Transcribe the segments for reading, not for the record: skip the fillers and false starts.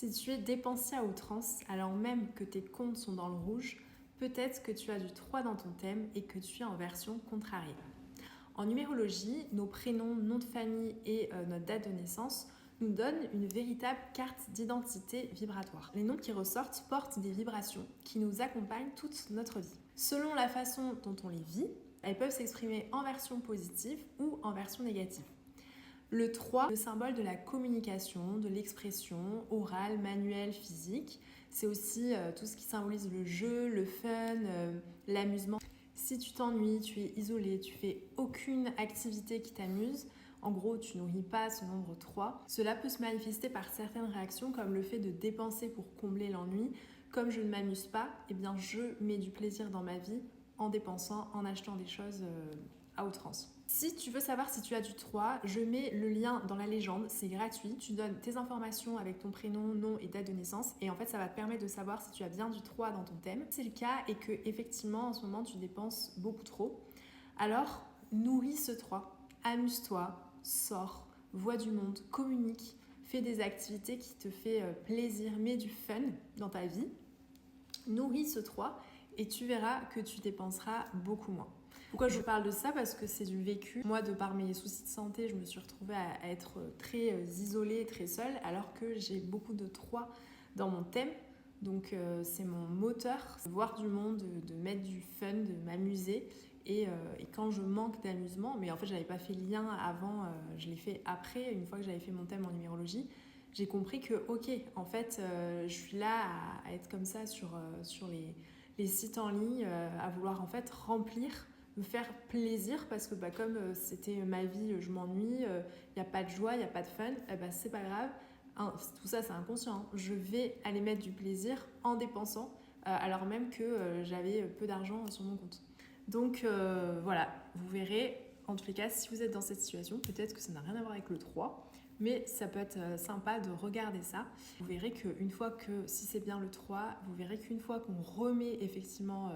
Si tu es dépensier à outrance, alors même que tes comptes sont dans le rouge, peut-être que tu as du 3 dans ton thème et que tu es en version contrariée. En numérologie, nos prénoms, nom de famille et notre date de naissance nous donnent une véritable carte d'identité vibratoire. Les noms qui ressortent portent des vibrations qui nous accompagnent toute notre vie. Selon la façon dont on les vit, elles peuvent s'exprimer en version positive ou en version négative. Le 3, le symbole de la communication, de l'expression orale, manuelle, physique. C'est aussi tout ce qui symbolise le jeu, le fun, l'amusement. Si tu t'ennuies, tu es isolé, tu fais aucune activité qui t'amuse, en gros tu nourris pas ce nombre 3, cela peut se manifester par certaines réactions comme le fait de dépenser pour combler l'ennui. Comme je ne m'amuse pas, eh bien je mets du plaisir dans ma vie en dépensant, en achetant des choses à outrance. Si tu veux savoir si tu as du 3, je mets le lien dans la légende, c'est gratuit. Tu donnes tes informations avec ton prénom, nom et date de naissance et en fait ça va te permettre de savoir si tu as bien du 3 dans ton thème. Si c'est le cas et que effectivement en ce moment tu dépenses beaucoup trop, alors nourris ce 3. Amuse-toi, sors, vois du monde, communique, fais des activités qui te font plaisir, mets du fun dans ta vie. Nourris ce 3 et tu verras que tu dépenseras beaucoup moins. Pourquoi je parle de ça? Parce que c'est du vécu. Moi, de par mes soucis de santé, je me suis retrouvée à être très isolée, très seule, alors que j'ai beaucoup de 3 dans mon thème. Donc c'est mon moteur, voir du monde, de mettre du fun, de m'amuser. Et quand je manque d'amusement, mais en fait j'avais pas fait le lien avant, je l'ai fait après, une fois que j'avais fait mon thème en numérologie, j'ai compris que ok, en fait je suis là à être comme ça sur les sites en ligne, à vouloir en fait remplir, me faire plaisir parce que comme c'était ma vie, je m'ennuie, il n'y a pas de joie, il n'y a pas de fun, c'est pas grave, hein, tout ça c'est inconscient, hein. Je vais aller mettre du plaisir en dépensant alors même que j'avais peu d'argent sur mon compte. Donc voilà, vous verrez, en tous les cas, si vous êtes dans cette situation, peut-être que ça n'a rien à voir avec le 3, mais ça peut être sympa de regarder ça. Vous verrez qu'une fois que, si c'est bien le 3, vous verrez qu'une fois qu'on remet effectivement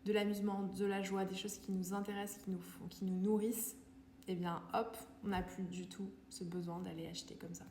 de l'amusement, de la joie, des choses qui nous intéressent, qui nous nourrissent, eh bien hop, on n'a plus du tout ce besoin d'aller acheter comme ça.